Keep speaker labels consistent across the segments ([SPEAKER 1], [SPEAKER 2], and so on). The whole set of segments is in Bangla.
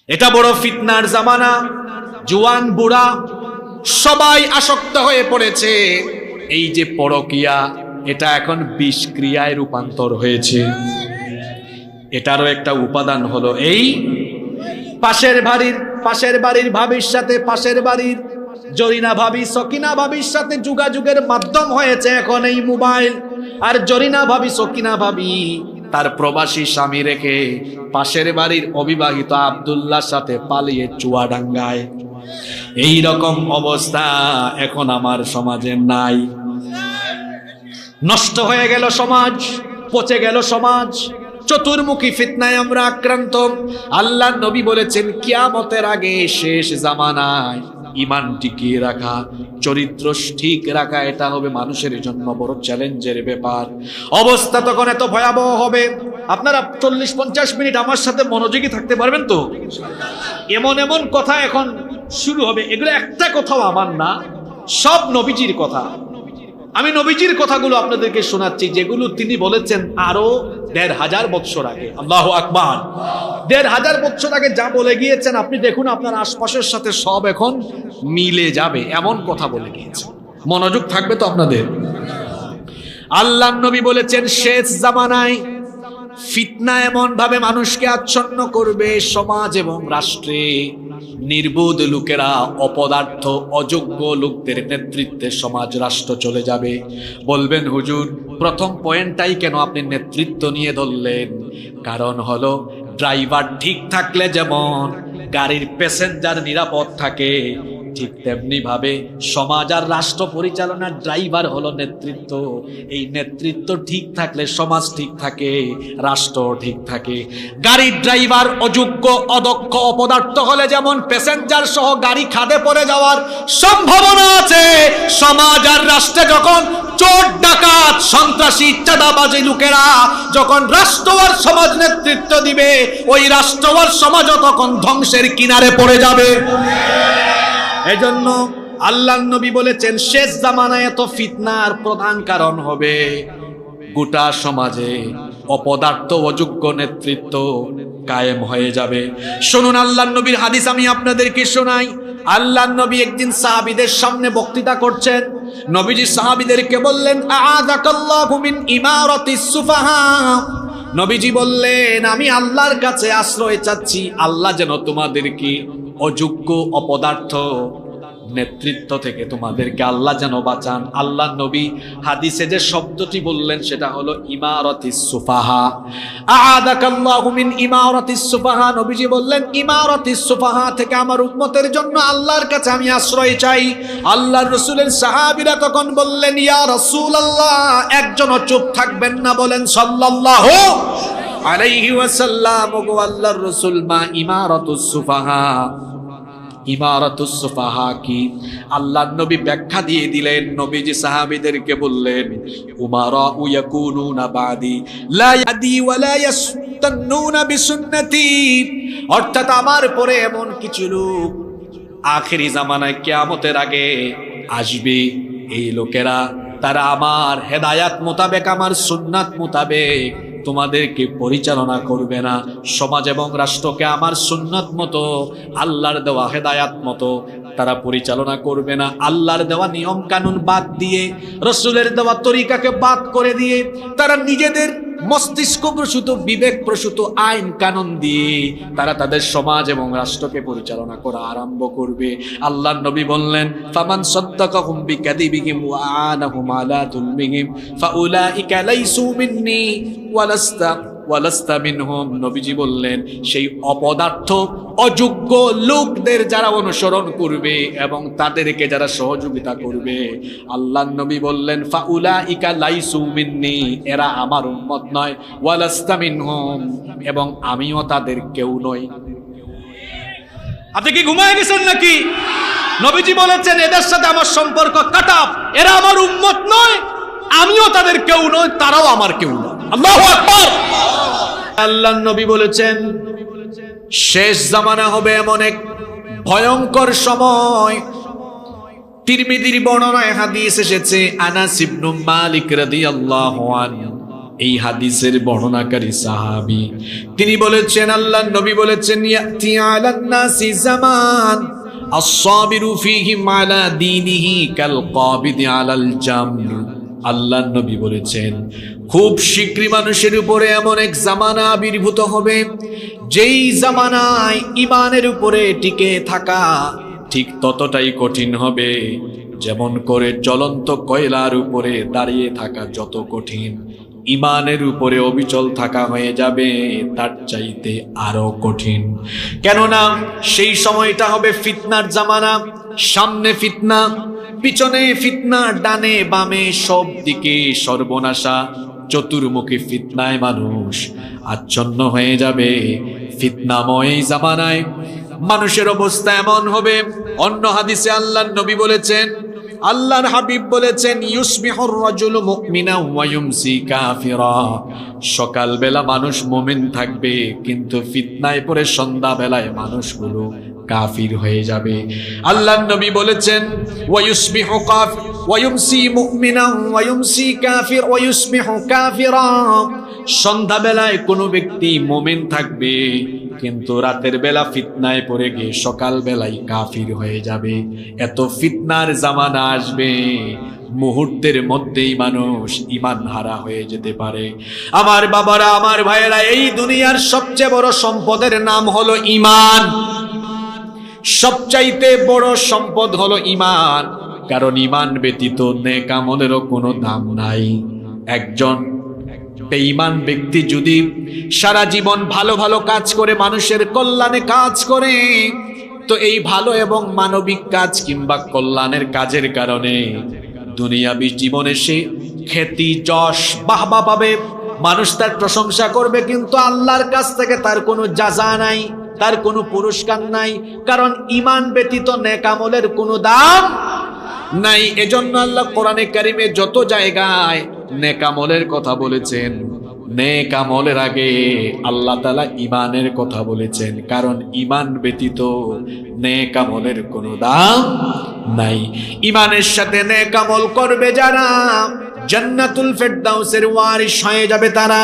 [SPEAKER 1] এটা বড় ফিতনার জামানা। জওয়ান বুড়া সবাই আসক্ত হয়ে পড়েছে। এই যে পরকিয়া, এটা এখন বিষক্রিয়ায় রূপান্তর হয়েছে। এটারও একটা উপাদান হলো এই পাশের বাড়ির ভাবির সাথে, পাশের বাড়ির জরিনা ভাবি, সকিনা ভাবির সাথে যোগাযোগের মাধ্যম হয়েছে এখন এই মোবাইল। আর জরিনা ভাবি, সকিনা ভাবি তার প্রবাসী স্বামী রেখে পাশের বাড়ির অবিবাহিত আব্দুল্লাহর সাথে পালিয়ে চুয়াডাঙ্গায়। এই রকম অবস্থা এখন আমার সমাজে নাই। নষ্ট হয়ে গেল সমাজ, পচে গেল সমাজ। চতুর্মুখী ফিতনায় আমরা আক্রান্ত। আল্লাহর নবী বলেছেন কিয়ামতের আগে শেষ জামানায় ঈমান টিকিয়ে রাখা, চরিত্র ঠিক রাখা, এটা হবে মানুষের জন্য বড় চ্যালেঞ্জের ব্যাপার। অবস্থা তখন এত ভয়াবহ হবে, আপনারা 40-50 মিনিট আমার সাথে মনোযোগী থাকতে পারবেন তো? এমন এমন কথা এখন শুরু হবে, এগুলো একটা কথাও আমার না, সব নবীজির কথা। আমি নবীজির কথাগুলো আপনাদেরকে শোনাচ্ছি, যেগুলো তিনি বলেছেন আরো 1500 বছর আগে। আল্লাহু আকবার। 1500 বছর আগে যা বলে গিয়েছেন, আপনি দেখুন আপনার আশপাশের সাথে সব এখন মিলে যাবে, এমন কথা বলে গিয়েছেন। মনোযোগ থাকবে তো আপনাদের? আল্লাহর নবী বলেছেন শেষ জামানায় ফিতনা এমন ভাবে মানুষকে আচ্ছন্ন করবে, সমাজ এবং রাষ্ট্রে নির্বোধ লোকেরা, অপদার্থ অযোগ্য লোকদের নেতৃত্বে সমাজ রাষ্ট্র চলে যাবে। বলবেন হুজুর, প্রথম পয়েন্টটাই কেন আপনি নেতৃত্ব নিয়ে ধরলেন? কারণ হলো ড্রাইভার ঠিক থাকলে যেমন গাড়ির প্যাসেঞ্জার নিরাপদ থাকে, ঠিক তেমনি ভাবে সমাজ আর রাষ্ট্র পরিচালনার ড্রাইভার হলো নেতৃত্ব। এই নেতৃত্ব ঠিক থাকলে সমাজ ঠিক থাকে, রাষ্ট্র ঠিক থাকে। গাড়ির ড্রাইভার অযোগ্য, অদক্ষ, অপদার্থ হলে যেমন প্যাসেঞ্জার সহ গাড়ি খাদে পড়ে যাওয়ার সম্ভাবনা আছে, সমাজ আর রাষ্ট্রে যখন চোর ডাকাত সন্ত্রাসী চাঁদাবাজি লোকেরা যখন রাষ্ট্র আর সমাজ নেতৃত্ব দিবে, ওই রাষ্ট্র আর সমাজও তখন ধ্বংসের কিনারে পড়ে যাবে। এজন্য আল্লাহর নবী বলেছেন শেষ জামানায় এত ফিতনার প্রধান কারণ হবে গোটা সমাজে অপদার্থ অযোগ্য নেতৃত্ব কায়েম হয়ে যাবে। শুনুন আল্লাহর নবীর হাদিস আমি আপনাদেরকে শোনাই। আল্লাহর নবী একদিন সাহাবীদের সামনে বক্তৃতা করছেন। নবীজি সাহাবীদেরকে বললেন আ'আযাকাল্লাহু মিন ইমারাতিস সুফাহা। নবীজি বললেন আমি আল্লাহর কাছে আশ্রয় চাচ্ছি, আল্লাহ যেন তোমাদেরকে অযোগ্য অপদার্থ নেতৃত্ব থেকে তোমাদেরকে আল্লাহ যেন বাঁচান। আল্লাহ নবী হাদিসে যে শব্দটি বললেন সেটা হলো ইমারাতিস সুফাহা। আ'আদাকাল্লাহু মিন ইমারাতিস সুফাহা। নবীজি বললেন ইমারাতিস সুফাহা থেকে আমার উম্মতের জন্য আল্লাহর কাছে আমি আশ্রয় চাই। আল্লাহর রাসূলের সাহাবীরা তখন বললেন ইয়া রাসূলুল্লাহ, একজনও চুপ থাকবেন না, বলেন সাল্লাল্লাহু আলাইহি ওয়াসাল্লাম, ওগো আল্লাহর রাসূল, মা ইমারাতুস সুফাহা, ইমারাতুস সুফাহা কি? আল্লাহর নবী ব্যাখ্যা দিয়ে দিলেন। নবীজি সাহাবীদেরকে বললেন উমারা ইয়াকুনুনা বাদি লা ইয়াদি ওয়া লা ইয়াস্তান্নুনা বিসুন্নতি, অর্থাৎ আমার পরে এমন কিছু লোক আখেরি জামানায় কিয়ামতের আগে আসবে, এই লোকেরা তারা আমার হেদায়াত মোতাবেক, আমার সুন্নাত মোতাবেক তোমাদেরকে পরিচালনা করবে না। সমাজ এবং রাষ্ট্রকে আমার সুন্নাত মতো, আল্লাহর দেওয়া হেদায়াত মতো তারা পরিচালনা করবে না। আল্লাহর দেওয়া নিয়ম কানুন বাদ দিয়ে, রাসূলের দেওয়া তরিকাকে বাদ করে দিয়ে তারা নিজেদের মস্তিষ্ক প্রসূত, বিবেক প্রসূত আইন কানুন দিয়ে তারা তাদের সমাজ এবং রাষ্ট্রকে পরিচালনা করা আরম্ভ করবে। আল্লাহর নবী বললেন ফামান সাদ্দাকাহুম বিকাযিবিহিম ওয়া আনাহুম আলা যুলমিহিম ফাউলাইকা লাইসু মিন্নি ওয়ালাস্তা মিনহুম। নবীজি বললেন সেই অপদার্থ অযোগ্য লোকদের যারা অনুসরণ করবে এবং তাদেরকে যারা সহযোগিতা করবে, আল্লাহর নবী বললেন ফাউলাইকা লাইসু মিন্নি, এরা আমার উম্মত নয়, ওয়ালাস্তা মিনহুম, এবং আমিও তাদের কেউ নই। আপনি কি ঘুমায় গেছেন নাকি? নবীজি বলেছেন এদের সাথে আমার সম্পর্ক কাটা, এরা আমার উম্মত নয়, আমিও তাদের কেউ নই, তারাও আমার কেউ নয়। আল্লাহু আকবার। আল্লাহর নবী বলেছেন শেষ জামানা হবে এমন এক ভয়ঙ্কর সময়। তিরমিজির বর্ণনায় হাদিস এসেছে, আনাস ইবনে মালিক রাদিয়াল্লাহু আনহু এই হাদিসের বর্ণনাকারী সাহাবী তিনি বলেছেন, আল্লাহর নবী বলেছেন, ইয়াতি আলান নাসি জামান আস-সাবিরু ফীহি আলা দীনিহি কাল কাবিদি আলাল জামর। আল্লাহর নবী বলেছেন, খুব শীঘ্রই মানুষের উপরে এমন এক জামানা আবির্ভূত হবে, যেই জামানায় ঈমানের উপরে টিকে থাকা ঠিক ততটাই কঠিন হবে যেমন করে জ্বলন্ত কয়লার উপরে দাঁড়িয়ে থাকা যত কঠিন, ঈমানের উপরে অবিচল থাকা হয়ে যাবে তার চাইতে আরো কঠিন। কেননা সেই সময়টা হবে ফিতনার জামানা। সামনে ফিতনা, পিছনে ফিতনা, ডানে বামে সব দিকে সর্বনাশা। চতুর্মুখী ফিতনায় মানুষ আচ্ছন্ন হয়ে যাবে। ফিতনাময় জামানায় মানুষের অবস্থা এমন হবে। অন্য হাদিসে আল্লাহর নবী বলেছেন, আল্লাহর হাবিব বলেছেন, ইউসবিহুর রাজুলু মুমিনা ওয়া ইউমসি কাফিরা। সকালবেলা মানুষ মুমিন থাকবে, কিন্তু ফিতনায় পড়ে সন্ধ্যাবেলায় মানুষগুলো কাফির হয়ে যাবে। আল্লাহর নবী বলেছেন, ওয়া ইউসবিহু কাফির ওয়া ইউমসি মুমিনা ওয়া ইউমসি কাফির ওয়া ইউসবিহু কাফিরা। সন্ধ্যাবেলায় কোনো ব্যক্তি মুমিন থাকবে, কিন্তু রাতের বেলা ফিতনায় পড়ে গিয়ে সকাল বেলায় কাফির হয়ে যাবে। এত ফিতনার জামানা আসবে, মুহূর্তের মধ্যেই মানুষ ঈমান হারা হয়ে যেতে পারে। আমার বাবারা, আমার ভাইয়েরা, এই দুনিয়ার সবচেয়ে বড় সম্পদের নাম হলো ঈমান। সবচাইতে বড় সম্পদ হলো ঈমান, কারণ ঈমান ব্যতীত নেক আমলেরও কোনো দাম নাই। একজন বেঈমান ব্যক্তি যদি সারা জীবন ভালো ভালো কাজ করে, মানুষের কল্যাণে কাজ করে, তো এই ভালো এবং মানবিক কাজ কিংবা কল্যাণের কাজের কারণে দুনিয়াবী জীবনে সে খ্যাতি, যশ, বাহবা পাবে, মানুষ তার প্রশংসা করবে, কিন্তু আল্লাহর কাছ থেকে তার কোনো জাযা নাই, তার কোনো পুরস্কার নাই। কারণ ঈমান ব্যতীত নেক আমলের কোনো দাম নাই। এজন্য আল্লাহ কোরআনে কারিমে যত জায়গায় নেক আমলের কথা বলেছেন, নেক আমলের আগে আল্লাহ তাআলা ঈমানের কথা বলেছেন, কারণ ঈমান ব্যতীত নেক আমলের কোনো দাম নাই। ঈমানের সাথে নেক আমল করবে যারা, জান্নাতুল ফেরদাউসের ওয়ারিস হয়ে যাবে তারা।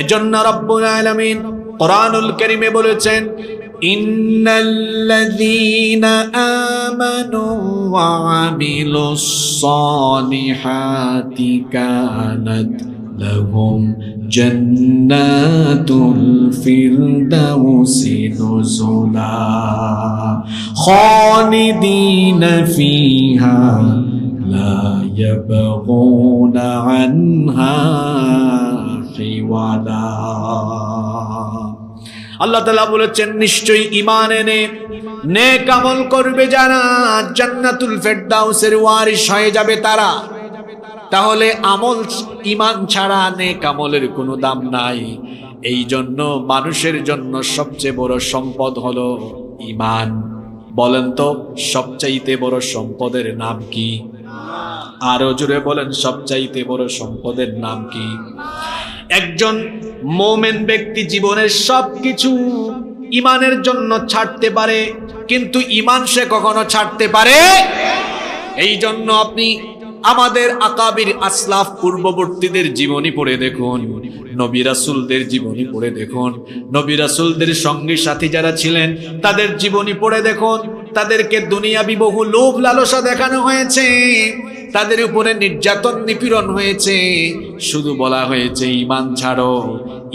[SPEAKER 1] এজন্য রব্বুল আলামিন কোরআনুল কারীমে বলেছেন, ইন্নাল্লাযীনা আমানু ওয়া আমিলুস সালিহাতি কানাত লাহুম জান্নাতুল ফিরদাউসি নুজুলা খালিদিনা ফিহা লা ইয়াবগুনা আনহা হিওয়ালা। আল্লাহ তাআলা বলেছেন, নিশ্চয়ই ঈমান এনে নেক আমল করবে যারা, জান্নাতুল ফেরদাউসের ওয়ারিস হয়ে যাবে তারা। তাহলে আমল, ঈমান ছাড়া নেক আমলের কোনো দাম নাই। এই জন্য মানুষের জন্য সবচেয়ে বড় সম্পদ হলো ঈমান। বলেন তো, সবচাইতে বড় সম্পদের নাম কি? আরো জোরে বলেন, সবচাইতে বড় সম্পদের নাম কি? একজন মুমিন ব্যক্তি জীবনের সবকিছু ঈমানের জন্য ছাড়তে পারে, কিন্তু ঈমান সে কখনো ছাড়তে পারে। এই জন্য আপনি আমাদের আকাবির আসলাফ পূর্ববর্তীদের জীবনী পড়ে দেখুন, নবী রাসূলদের জীবনী পড়ে দেখুন, নবী রাসূলদের সঙ্গী সাথী যারা ছিলেন তাদের জীবনী পড়ে দেখুন। তাদেরকে দুনিয়াবি বহু লোভ লালসা দেখানো হয়েছে, তাদের উপরে নির্যাতন নিপীড়ন হয়েছে, শুধু বলা হয়েছে ঈমান ছাড়ো,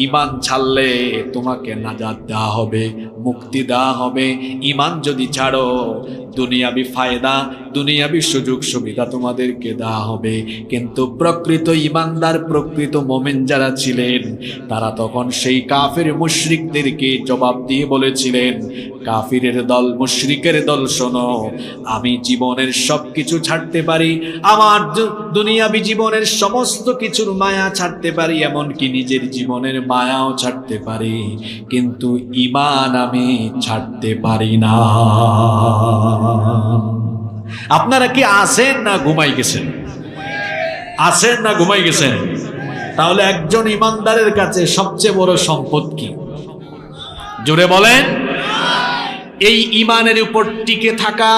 [SPEAKER 1] ঈমান ছাড়লে তোমাকে নাজাত দেওয়া হবে, মুক্তি দেওয়া হবে। ঈমান যদি ছাড়ো, দুনিয়াবি ফায়দা, দুনিয়াবি সুযোগ সুবিধা তোমাদেরকে দেওয়া হবে। কিন্তু প্রকৃত ঈমানদার, প্রকৃত মুমিন যারা ছিলেন, তারা তখন সেই কাফির মুশরিকদেরকে জবাব দিয়ে বলেছিলেন, কাফিরের দল, মুশরিকের দল, শোনো, আমি জীবনের সবকিছু ছাড়তে পারি, আমার দুনিয়াবি জীবনের সমস্ত কিছুর মায়া ছাড়তে পারি, এমনকি নিজের জীবনের মায়াও ছাড়তে পারি, কিন্তু ঈমান আমি ছাড়তে পারি না। আপনারা কি আছেন না ঘুমাই গেছেন? আছেন না ঘুমাই গেছেন? তাহলে একজন ঈমানদারের কাছে সবচেয়ে বড় সম্পদ কি? জোরে বলেন। এই ঈমানের উপর টিকে থাকা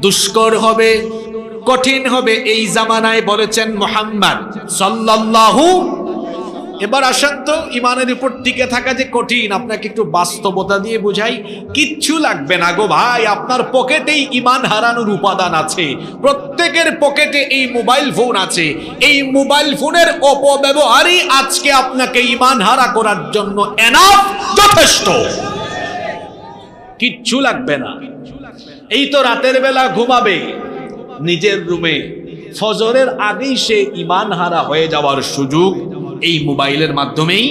[SPEAKER 1] দুষ্কর হবে, কঠিন হবে। এই জামানায় বলেছেন মুহাম্মদ সাল্লাল্লাহু এবার আসেন তো, ইমানের উপর টিকে থাকা যে কঠিন, আপনাকে একটু বাস্তবতা দিয়ে বুঝাই। কিচ্ছু লাগবে না গো ভাই, আপনার পকেটেই ইমান হারানোর উপাদান আছে। প্রত্যেকের পকেটে এই মোবাইল ফোন আছে। এই মোবাইল ফোনের অপব্যবহারই আজকে আপনাকে ইমান হারা করার জন্য এনাফ, যথেষ্ট। কিচ্ছু লাগবে না। এই তো রাতের বেলা ঘুমাবে নিজের রুমে, ফজরের আগেই সে ইমান হারা হয়ে যাওয়ার সুযোগ এই মোবাইলের মাধ্যমেই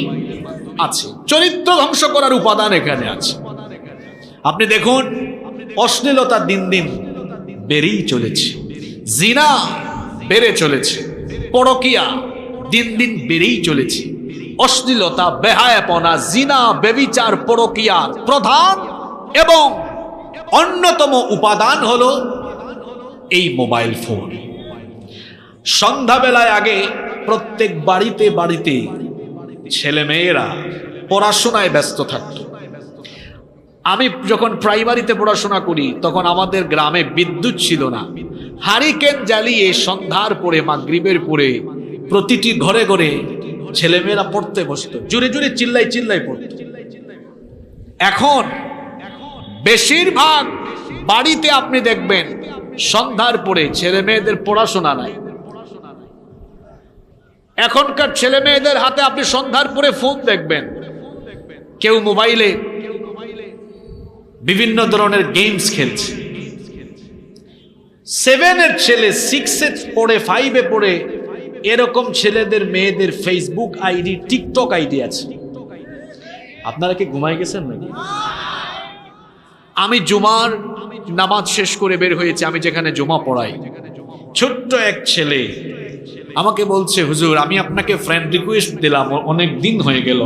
[SPEAKER 1] আছে। চরিত্র ধ্বংস করার উপাদান এখানে আছে। আপনি দেখুন, অশ্লীলতা দিন দিন বেড়েই চলেছে, জিনা বেড়ে চলেছে, পরকিয়া দিন দিন বেড়েই চলেছে। অশ্লীলতা, বেহায়াপনা, জিনা, ব্যভিচার, পরকিয়ার প্রধান এবং অন্যতম উপাদান হলো এই মোবাইল ফোন। সন্ধ্যাবেলায় আগে প্রত্যেক বাড়িতে বাড়িতে ছেলে মেয়েরা পড়াশোনায় ব্যস্ত থাকত। আমি যখন প্রাইমারিতে পড়াশোনা করি তখন আমাদের গ্রামে বিদ্যুৎ ছিল না। হারিকেন জ্বালিয়ে সন্ধ্যার পরে, মাগরিবের পরে প্রতিটি ঘরে ঘরে ছেলেমেয়েরা পড়তে বসত, জোরে জোরে চিল্লাই চিল্লাই পড়ত। এখন বেশিরভাগ বাড়িতে আপনি দেখবেন সন্ধ্যার পরে ছেলে মেয়েদের পড়াশোনা নাই। এখনকার ছেলে মেয়েদের হাতে আপনি সন্ধ্যার পরে ফোন দেখবেন, কেউ মোবাইলে বিভিন্ন ধরনের গেমস খেলছে। 7-এর ছেলে 6-এ পড়ে, 5-এ পড়ে, এরকম ছেলেদের মেয়েদের ফেসবুক আইডি, টিকটক আইডি আছে। আপনারা কি ঘুমাই গেছেন নাকি? আমি জুমার নামাজ শেষ করে বের হয়েছি, আমি যেখানে জুমা পড়াই, ছোট্ট এক ছেলে আমাকে বলছে, হুজুর আমি আপনাকে ফ্রেন্ড রিকোয়েস্ট দিলাম, অনেক দিন হয়ে গেল,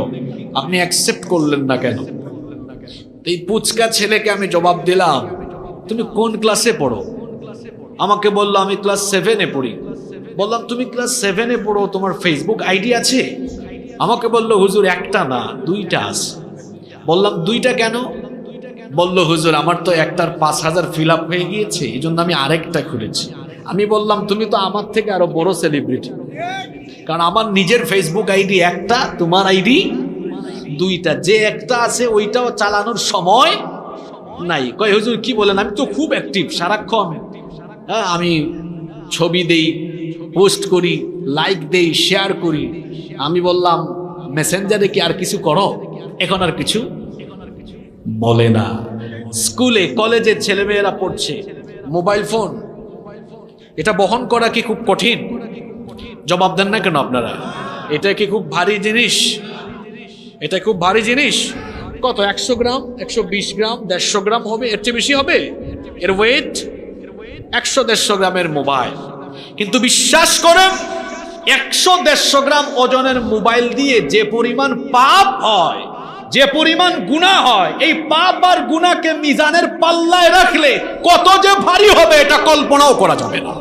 [SPEAKER 1] আপনি অ্যাকসেপ্ট করলেন না কেন? এই পুচকা ছেলেকে আমি জবাব দিলাম, তুমি কোন ক্লাসে পড়ো? আমাকে বললো আমি ক্লাস 7-এ পড়ি। বললাম তুমি ক্লাস 7-এ পড়ো, তোমার ফেসবুক আইডি আছে? আমাকে বললো হুজুর একটা না, 2টা আছে। বললাম 2টা কেন? বললো হুজুর আমার তো একটার 5,000 ফিল আপ হয়ে গিয়েছে, এই জন্য আমি আরেকটা খুলেছি। আমি বললাম তুমি তো আমার থেকে আরো বড় সেলিব্রিটি, কারণ আমার নিজের ফেসবুক আইডি একটা, তোমার আইডি 2টা। যে একটা আছে ওইটাও চালানোর সময় নাই। কয় হুজুর কি বলেন? আমি তো খুব অ্যাক্টিভ, সারাক্ষণ আমি ছবি দেই, পোস্ট করি, লাইক দেই, শেয়ার করি। আমি বললাম মেসেঞ্জারে কি আর কিছু করো? এখন আর কিছু বলে না। স্কুলে কলেজে ছেলেমেয়েরা পড়ছে, মোবাইল ফোন এটা বহন করা কি খুব কঠিন? জবাব দেন না কেন আপনারা? এটা কি খুব ভারী জিনিস? এটা খুব ভারী জিনিস। কত? 100 গ্রাম, 120 গ্রাম, 150 গ্রাম হবে, এর চেয়ে বেশি হবে এর ওয়েট। 100-150 গ্রামের মোবাইল। কিন্তু বিশ্বাস করেন 100-150 গ্রাম ওজনের মোবাইল দিয়ে যে পরিমাণ পাপ হয়, যে পরিমাণ গুনাহ হয়, এই পাপ আর গুনাহকে মিজানের পাল্লায় রাখলে কত যে ভারী হবে এটা কল্পনাও করা যাবে না।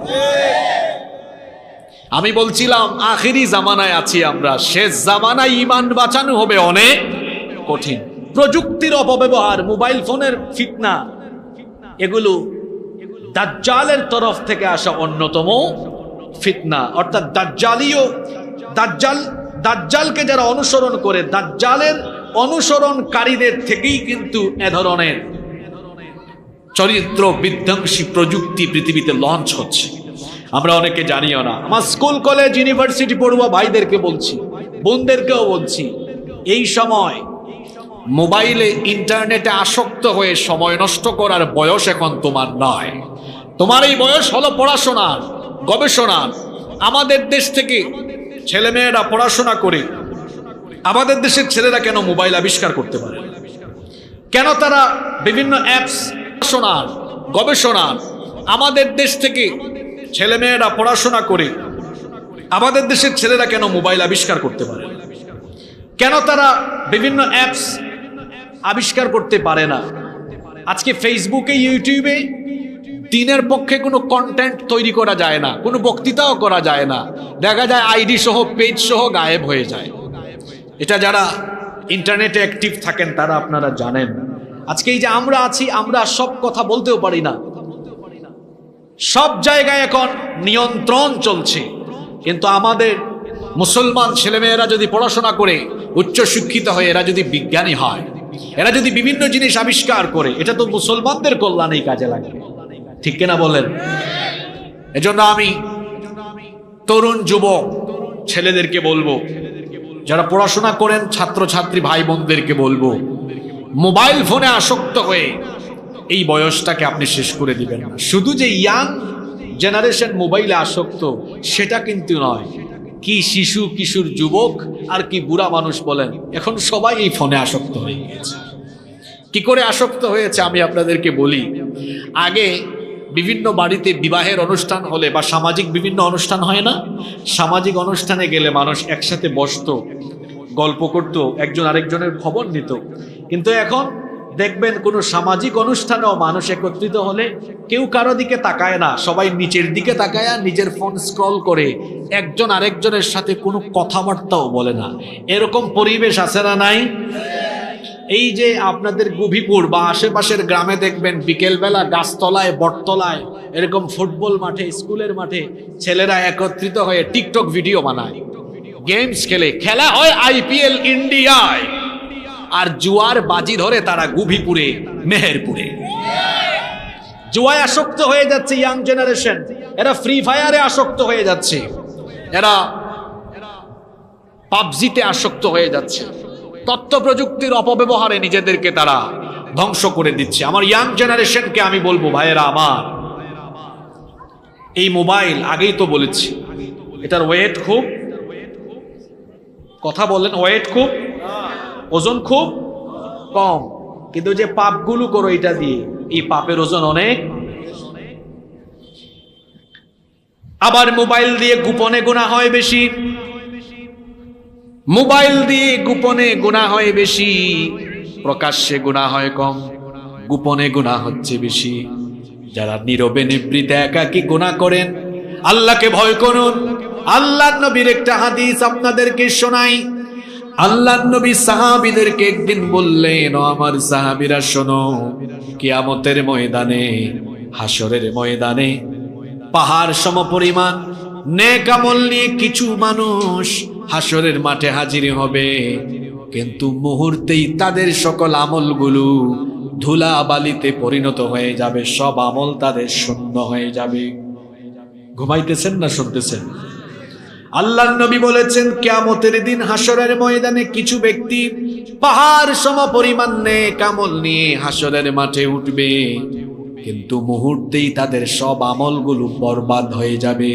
[SPEAKER 1] আমি বলছিলাম আখিরি জামানায় আছি আমরা, শেষ জামানায় ঈমান বাঁচানো হবে অনেক কঠিন। প্রযুক্তির অপব্যবহার, মোবাইল ফোনের ফিতনা, এগুলো দাজ্জালের তরফ থেকে আসা অন্যতম ফিতনা। অর্থাৎ দাজ্জালকে যারা অনুসরণ করে, দাজ্জালের অনুসরণকারীদের থেকেই কিন্তু এ ধরনের চরিত্র বিধ্বংসী প্রযুক্তি পৃথিবীতে লঞ্চ হচ্ছে। আমরা অনেকে জানিও না। আমার স্কুল কলেজ ইউনিভার্সিটি পড়ুয়া ভাইদেরকে বলছি, বোনদেরকেও বলছি, এই সময় মোবাইলে ইন্টারনেটে আসক্ত হয়ে সময় নষ্ট করার বয়স এখন তোমার নয়। তোমার এই বয়স হলো পড়াশোনার, গবেষণার। আমাদের দেশ থেকে ছেলেমেয়েরা পড়াশোনা করে, আমাদের দেশের ছেলেরা কেন মোবাইল আবিষ্কার করতে পারে? কেন তারা বিভিন্ন অ্যাপস, পড়াশোনার, গবেষণার, আমাদের দেশ থেকে ছেলেমেয়েরা পড়াশোনা করে, আমাদের দেশের ছেলেরা কেন মোবাইল আবিষ্কার করতে পারে? কেন তারা বিভিন্ন অ্যাপস আবিষ্কার করতে পারে না? আজকে ফেসবুকে, ইউটিউবে দিনের পক্ষে কোনো কন্টেন্ট তৈরি করা যায় না, কোনো বক্তৃতাও করা যায় না। দেখা যায় আইডি সহ, পেজ সহ গায়েব হয়ে যায়। এটা যারা ইন্টারনেটে অ্যাক্টিভ থাকেন তারা আপনারা জানেন। আজকে এই যে আমরা আছি, আমরা সব কথা বলতেও পারি না। সব জায়গায় এখন নিয়ন্ত্রণ চলছে, কিন্তু আমাদের মুসলমান ছেলেমেয়েরা যদি পড়াশোনা করে উচ্চ শিক্ষিত হয়ে এরা যদি বিজ্ঞানী হয়, এরা যদি বিভিন্ন জিনিস আবিষ্কার করে, এটা তো মুসলমানদের কল্যাণেই কাজে লাগবে, ঠিক কিনা বলেন? এজন্য আমি তরুণ যুবক ছেলেদেরকে বলবো, যারা পড়াশোনা করেন ছাত্রছাত্রী ভাই বোনদেরকে বলবো, মোবাইল ফোনে আসক্ত হয়ে এই বয়সটাকে আপনি শেষ করে দিবেন না। শুধু যে ইয়াং জেনারেশন মোবাইলে আসক্ত সেটা কিন্তু নয়, কি শিশু কিশোর যুবক আর কি বুড়া মানুষ বলেন, এখন সবাই এই ফোনে আসক্ত হয়ে গিয়েছে। কি করে আসক্ত হয়েছে আমি আপনাদেরকে বলি। আগে বিভিন্ন বাড়িতে বিবাহের অনুষ্ঠান হলে বা সামাজিক বিভিন্ন অনুষ্ঠান হয় না, সামাজিক অনুষ্ঠানে গেলে মানুষ একসাথে বসতো, গল্প করত, একজন আরেকজনের খবর নিত। কিন্তু এখন দেখবেন কোনো সামাজিক অনুষ্ঠানেও মানুষ একত্রিত হলে কেউ কারো দিকে তাকায় না, সবাই নিচের দিকে তাকায় নিজের ফোন স্ক্রল করে, একজন আরেকজনের সাথে কোনো কথাবার্তাও বলে না। এরকম পরিবেশ আছে না নাই? এই যে আপনাদের গুভিপুর বা আশেপাশের গ্রামে দেখবেন বিকেলবেলা গাছতলায় বটতলায় এরকম ফুটবল মাঠে স্কুলের মাঠে ছেলেরা একত্রিত হয়ে টিকটক ভিডিও বানায়, গেমস খেলে, খেলা হয় আইপিএল ইন্ডিয়ায়, আর জুয়ার বাজি ধরে তারা গুভিপুরে মেহেরপুরে। জুয়ায় আসক্ত হয়ে যাচ্ছে ইয়াং জেনারেশন, এরা ফ্রি ফায়ারে আসক্ত হয়ে যাচ্ছে, এরা পাবজিতে আসক্ত হয়ে যাচ্ছে, তথ্য প্রযুক্তির অপব্যবহারে নিজেদেরকে তারা ধ্বংস করে দিচ্ছে। আমার ইয়াং জেনারেশনকে আমি বলবো, ভাইয়েরা আমার, এই মোবাইল আগেই তো বলেছি এটার ওয়েট খুব, কথা বলেন, ওয়েট খুব, ওজন খুব কম, কিন্তু যে পাপগুলো করো এটা দিয়ে, এই পাপের ওজন অনেক। আবার মোবাইল দিয়ে গোপনে গুনাহ হয় বেশি, মোবাইল দিয়ে গোপনে গুনাহ হয় বেশি, প্রকাশ্যে গুনাহ হয় কম, গোপনে গুনাহ হচ্ছে বেশি। যারা নীরবে নিভৃতে একাকী গুনাহ করেন, আল্লাহকে ভয় করুন। আল্লাহর নবীর একটা হাদিস আপনাদেরকে শোনাই। আল্লাহর নবী সাহাবীদেরকে একদিন বললেন, ও আমার সাহাবীরা শোনো, কিয়ামতের ময়দানে, হাসরের ময়দানে পাহাড় সমপরিমাণ নেক আমল নিয়ে কিছু মানুষ হাসরের মাঠে হাজির হবে, কিন্তু মুহূর্তেই তাদের সকল আমলগুলো ধুলা বালিতে পরিণত হয়ে যাবে, সব আমল তাদের শূন্য হয়ে যাবে। ঘুমাইতেছেন না শুনতেছেন? আল্লাহর নবী বলেছেন, কিয়ামতের দিন হাসরের ময়দানে কিছু ব্যক্তি পাহাড় সমপরিমাণ নেক আমল নিয়ে হাসরের মাঠে উঠবে, কিন্তু মুহূর্তেই তাদের সব আমলগুলো বরবাদ হয়ে যাবে,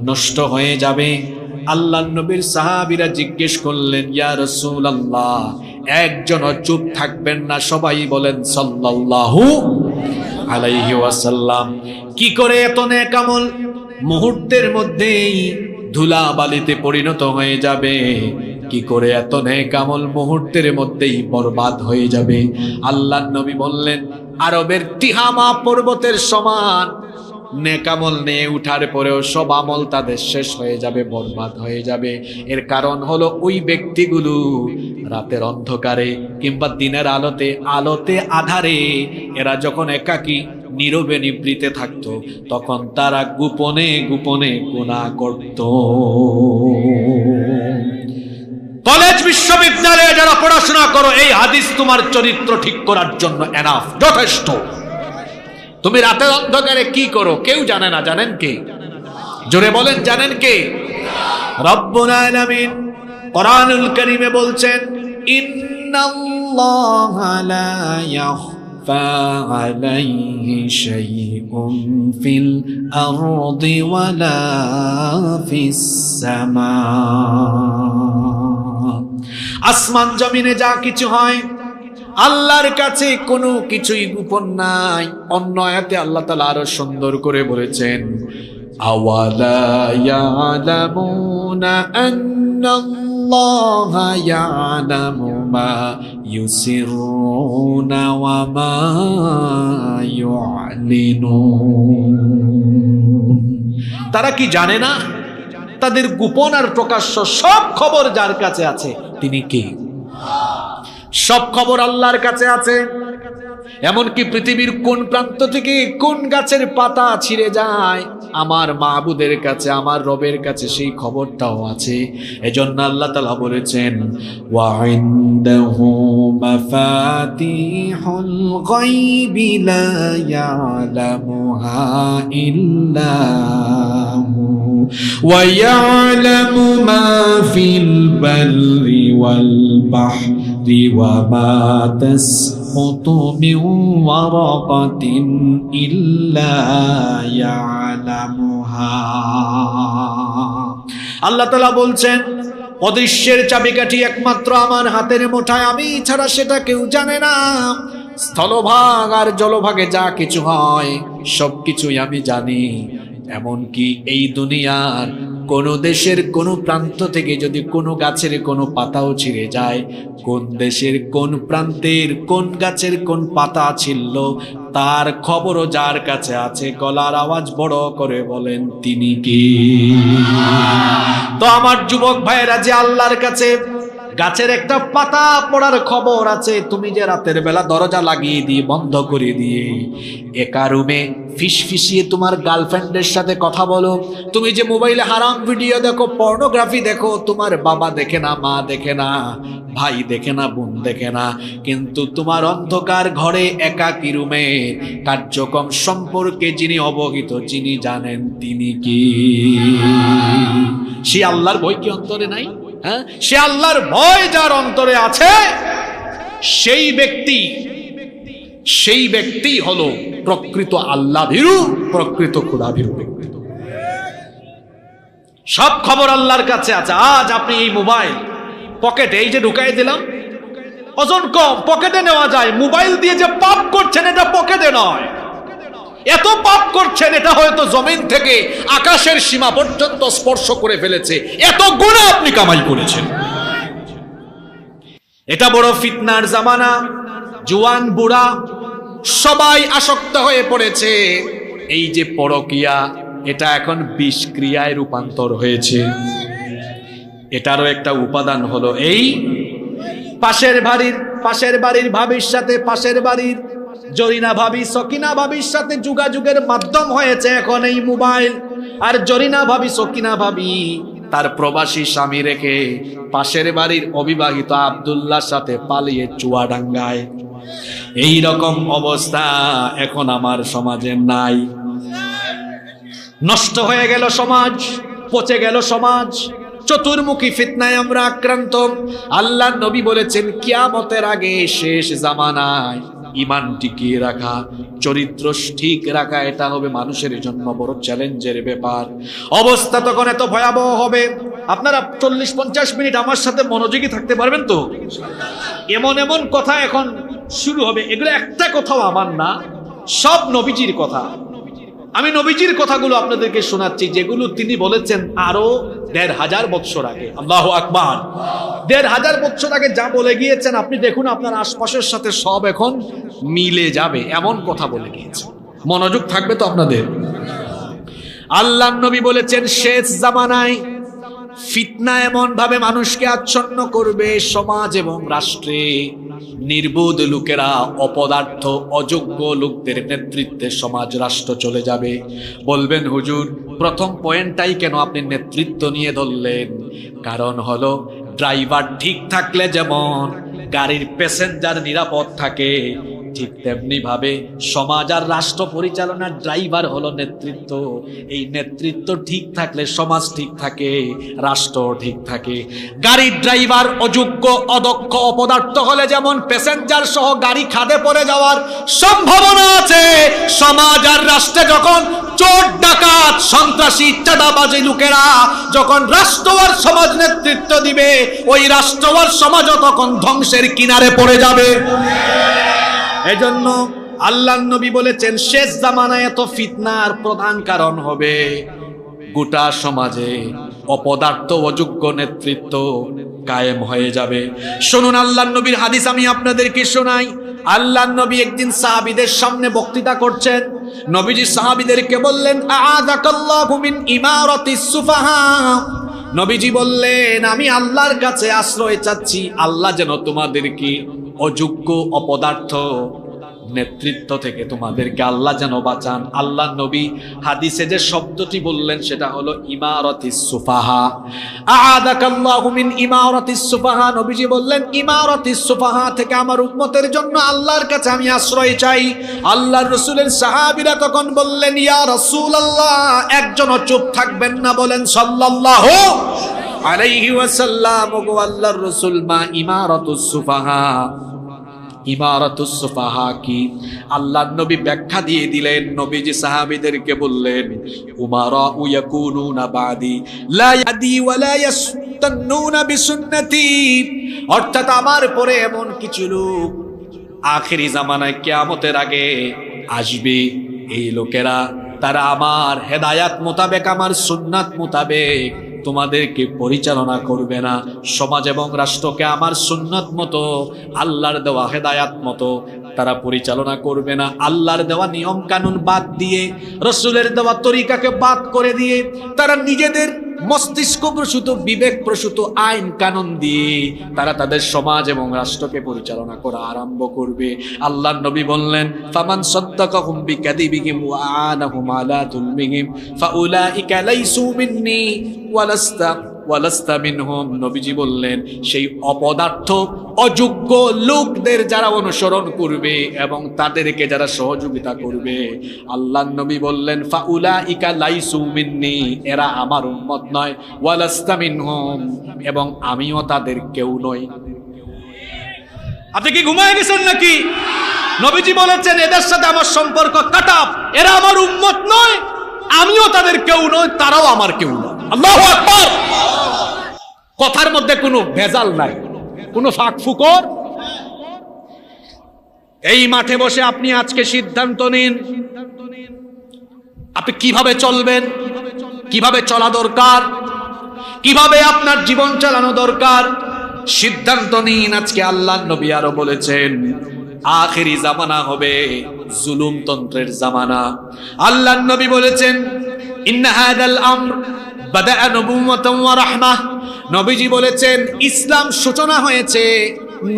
[SPEAKER 1] নষ্ট হয়ে যাবে। আল্লাহর নবীর সাহাবীরা জিজ্ঞেস করলেন, ইয়া রাসূলুল্লাহ, একজনও চুপ থাকবেন না, সবাই বলেন সাল্লাল্লাহু আলাইহি ওয়াসাল্লাম। কি করে এত নেক আমল মুহূর্তের মধ্যেই ধুলা বালিতে পরিণত হয়ে যাবে? কি করে এত নেক আমল মুহূর্তের মধ্যেই বরবাদ হয়ে যাবে? আল্লাহর নবী বললেন, আরবের তিহামা পর্বতের সমান নেক আমল নিয়ে উঠার পরেও সব আমল তাদের শেষ হয়ে যাবে, বরবাদ হয়ে যাবে। এর কারণ হলো ওই ব্যক্তিগুলো রাতের অন্ধকারে কিংবা দিনের আলোতে আধারে এরা যখন একাকী নীরবে নিভৃতে থাকতো, তখন তারা গোপনে গোপনে গুনাহ করত। কলেজ বিশ্ববিদ্যালয়ে যারা পড়াশোনা করো, এই হাদিস তোমার চরিত্র ঠিক করার জন্য এনাফ, যথেষ্ট। তুমি রাতের অন্ধকারে কি করো কেউ জানে না, জানেন কে? জোরে বলেন, জানেন কে? রব্বুল আলামিন কোরআনুল কারীমে বলছেন, ইন্নাল্লাহা লা ইয়াখফা আলাইহি শাইউন ফিল আরদি ওয়ালা ফিস সামা। আসমান জমিনে যা কিছু হয় আল্লাহর কাছে কোনো কিছুই গোপন নাই। অন্য আয়াতে আল্লাহ তাআলা আরো সুন্দর করে বলেছেন, আওয়ালা ইয়ালামুনা আন্নাল্লাহা ইয়ালামু মা ইউসিরুনা ওয়া মা ইউআলিনুন। তারা কি জানে না তাদের গোপন আর প্রকাশ্য সব খবর যার কাছে আছে তিনি কে? সব খবর আল্লাহর কাছে আছে। এমনকি পৃথিবীর কোন প্রান্ত থেকে কোন গাছের পাতা ছিঁড়ে যায় আমার মাবুদের কাছে, আমার রবের কাছে সেই খবরটাও আছে। এজন্য আল্লাহ তাআলা বলেছেন, ওয়া ইনদাহু মাফাতিহুল গায়বি লা ইয়ালামুহা ইল্লা হু ওয়া ইয়ালামু মা ফিল বাররি ওয়াল বাহরি ওয়া মা তাসকুতু মিন ওয়ারাকাতিন ইল্লা ইয়ালামুহা। আল্লাহ তাআলা বলছেন, অদৃশ্যের চাবিকাঠি একমাত্র আমার হাতের মুঠায়, আমি ছাড়া সেটা কেউ জানে না। স্থলভাগ আর জলভাগে যা কিছু হয় সবকিছুই আমি জানি। এমনকি এই দুনিয়ার কোন দেশের কোন প্রান্ত থেকে যদি কোনো গাছের কোনো পাতাও ছিঁড়ে যায়, কোন দেশের কোন প্রান্তের কোন গাছের কোন পাতা ছিল, তার খবরও যার কাছে আছে। গলার আওয়াজ বড় করে বলেন, তিনি কি? তো আমার যুবক ভাইয়েরা, যে আল্লাহর কাছে গাছের একটা পাতা পড়ার খবর আছে, তুমি যে রাতের বেলা দরজা লাগিয়ে দিয়ে বন্ধ করে দিয়ে একা রুমে ফিসফিসিয়ে তোমার গার্লফ্রেন্ডের সাথে কথা বলো, তুমি যে মোবাইলে হারাম ভিডিও দেখো, পর্নোগ্রাফি দেখো, তোমার বাবা দেখে না, মা দেখে না, ভাই দেখে না, বোন দেখে না, কিন্তু তোমার অন্ধকার ঘরে একাকী রুমে কার্যক্রম সম্পর্কে যিনি অবহিত, যিনি জানেন, তিনি কি? সে আল্লাহর ভয় কি অন্তরে নাই? হ্যাঁ, সে আল্লাহর ভয় যার অন্তরে আছে, সেই ব্যক্তি হলো প্রকৃত আল্লাহ ভীরু, প্রকৃত খোদা ভীরু ব্যক্তি। সব খবর আল্লাহর কাছে আছে। আজ আপনি এই মোবাইল পকেটে এই যে ঢুকাই দিলাম, ওজন কম, পকেটে নেওয়া যায়। মোবাইল দিয়ে যে পাপ করছেন, এটা পকেটে নয়, এত পাপ করছেন, এটা হয়তো জমিন থেকে আকাশের সীমা পর্যন্ত স্পর্শ করে ফেলেছে। এত গুনাহ আপনি কামাই করেছেন। এটা বড় ফিতনার জামানা। জওয়ান বুড়া সবাই আসক্ত হয়ে পড়েছে। এই যে পরকিয়া, এটা এখন বিষক্রিয়ায় রূপান্তর হয়েছে। এটারও একটা উপাদান হলো এই পাশের বাড়ির ভাবির সাথে, পাশের বাড়ির জরিনা ভাবি, সকিনা ভাবির সাথে যোগাযোগের মাধ্যম হয়েছে এখন এই মোবাইল। আর জরিনা ভাবি, সকিনা ভাবি তার প্রবাসী স্বামী রেখে পাশের বাড়ির অবিবাহিত আব্দুল্লাহর সাথে পালিয়ে চুয়াডাঙ্গায়। এই রকম অবস্থা এখন আমার সমাজে নাই। নষ্ট হয়ে গেল সমাজ, পচে গেল সমাজ, চতুর্মুখী ফিতনায় আমরা আক্রান্ত। আল্লাহর নবী বলেছেন, কিয়ামতের আগে শেষ জামানায় ঈমান টিকিয়ে রাখা, চরিত্র ঠিক রাখা, এটা হবে মানুষের জন্য বড় চ্যালেঞ্জের ব্যাপার। অবস্থা তখন এত ভয়াবহ হবে, আপনারা 40-50 মিনিট আমার সাথে মনোযোগী থাকতে পারবেন তো? এমন এমন কথা এখন শুরু হবে, এগুলো একটা কথাও আমার না, সব নবীজির কথা। আমি নবীজির কথাগুলো আপনাদেরকে শোনাচ্ছি, যেগুলো তিনি বলেছেন আরো 1500 বছর আগে। আল্লাহু আকবার। 1500 বছর আগে যা বলে গিয়েছেন, আপনি দেখুন আপনার আশপাশের সাথে সব এখন মিলে যাবে, এমন কথা বলে গিয়েছেন। মনোযোগ থাকবে তো আপনাদের? আল্লাহর নবী বলেছেন, শেষ জামানায় ফিতনা এমন ভাবে মানুষকে আচ্ছন্ন করবে, সমাজ এবং রাষ্ট্রে নির্বোধ লোকেরা, অপদার্থ অযোগ্য লোকদের নেতৃত্বে সমাজ রাষ্ট্র চলে যাবে। বলবেন, হুজুর প্রথম পয়েন্টটাই কেন আপনি নেতৃত্ব নিয়ে ধরলেন? কারণ হলো, ড্রাইভার ঠিক থাকলে যেমন গাড়ির প্যাসেঞ্জার নিরাপদ থাকে, ঠিক তেমনি ভাবে সমাজ আর রাষ্ট্র পরিচালনার ড্রাইভার হলো নেতৃত্ব। এই নেতৃত্ব ঠিক থাকলে সমাজ ঠিক থাকে, রাষ্ট্র ঠিক থাকে। গাড়ির ড্রাইভার অযোগ্য, অদক্ষ, অপদার্থ হলে যেমন প্যাসেঞ্জার সহ গাড়ি খাদে পড়ে যাওয়ার সম্ভাবনা আছে, সমাজ আর রাষ্ট্রে যখন চোর, ডাকাত, সন্ত্রাসী, চাঁদাবাজি লোকেরা যখন রাষ্ট্র আর সমাজ নেতৃত্ব দিবে, ওই রাষ্ট্র আর সমাজও তখন ধ্বংসের কিনারে পড়ে যাবে। এজন্য আল্লাহর নবী বলেছেন, শেষ জামানায় এত ফিতনার প্রধান কারণ হবে গোটা সমাজে অপদার্থ, অযোগ্য নেতৃত্ব কায়েম হয়ে যাবে। শুনুন আল্লাহর নবীর হাদিস আমি আপনাদেরকে শোনাই। আল্লাহর নবী একদিন সাহাবীদের সামনে বক্তৃতা করছেন। নবীজি সাহাবীদেরকে বললেন, আ'আযাকাল্লাহু মিন ইমারাতিস সুফাহা। নবীজি বললেন, আমি আল্লাহর কাছে আশ্রয় চাচ্ছি, আল্লাহ যেন তোমাদেরকে অযোগ্য, অপদার্থ নেতৃত্ব থেকে তোমাদেরকে আল্লাহ যেন বাঁচান। আল্লাহ নবী হাদিসে যে শব্দটি বললেন সেটা হলো ইমারাতিস সুফাহা। আ'আদাকাল্লাহু মিন ইমারাতিস সুফাহা। নবীজি বললেন ইমারাতিস সুফাহা থেকে আমার উম্মতের জন্য আল্লাহর কাছে আমি আশ্রয় চাই। আল্লাহর রাসূলের সাহাবীরা তখন বললেন ইয়া রাসূলুল্লাহ, একজনও চুপ থাকবেন না, বলেন সাল্লাল্লাহু আলাইহি ওয়াসাল্লাম। ওগো আল্লাহর রাসূল, মা ইমারাতুস সুফাহা, ইমারাতুস সুফাহা কি? আল্লাহর নবী ব্যাখ্যা দিয়ে দিলেন। নবীজি সাহাবীদেরকে বললেন উমারা ইয়াকুনুনা বাদি লা ইয়াদি ওয়া লা ইয়াস্তান্নুনা বিসুন্নতি, অর্থাৎ আমার পরে এমন কিছু লোক আখেরি জামানায় কিয়ামতের আগে আসবে, এই লোকেরা তারা আমার হেদায়াত মোতাবেক, আমার সুন্নাত মোতাবেক তোমাদেরকে পরিচালনা করবে না। সমাজ এবং রাষ্ট্রকে আমার সুন্নাত মতো, আল্লাহর দেওয়া হেদায়াত মতো তারা পরিচালনা করবে না। আল্লাহর দেওয়া নিয়ম কানুন বাদ দিয়ে, রসুলের দেওয়া তরিকাকে বাদ করে দিয়ে তারা নিজেদের মস্তিষ্ক প্রসূত, বিবেক প্রসূত আইন কানুন দিয়ে তারা তাদের সমাজ এবং রাষ্ট্রকে পরিচালনা করা আরম্ভ করবে। আল্লাহর নবী বললেন ফামান সাদ্দাকাহুম বিকাযিবিহিম ওয়া আনাহুম আলা যুলমিহিম ফাউলাইকা লাইসু মিন্নি ওয়ালাস্তা মিনহুম। নবীজি বললেন সেই অপদার্থ অযোগ্য লোকদের যারা অনুসরণ করবে এবং তাদেরকে যারা সহযোগিতা করবে, আল্লাহর নবী বললেন ফাউলাইকা লাইসু মিন্নি, এরা আমার উম্মত নয়, ওয়ালাস্তা মিনহুম, এবং আমিও তাদের কেউ নই। আপনি কি ঘুমায় গেছেন নাকি? নবীজি বলেছেন এদের সাথে আমার সম্পর্ক কাট অফ, এরা আমার উম্মত নয়, আমিও তাদের কেউ নই, তারাও আমার কেউ নয়। আল্লাহু আকবার। কথার মধ্যে কোনো ভেজাল নাই, কোনো ফাঁক ফুকর। এই মাঠে বসে আপনি আজকে সিদ্ধান্ত নিন আপনি কিভাবে চলবেন, কিভাবে চলা দরকার, কিভাবে আপনার জীবন চালানো দরকার, সিদ্ধান্ত নিন আজকে। আল্লাহর নবী আরো বলেছেন আখেরি জামানা হবে জুলুমতন্ত্রের জামানা। আল্লাহর নবী বলেছেন ইন্না হাদাল আমর বাদাআ নবুওয়াতান ওয়া রাহমাহ। নবীজি বলেছেন ইসলাম সূচনা হয়েছে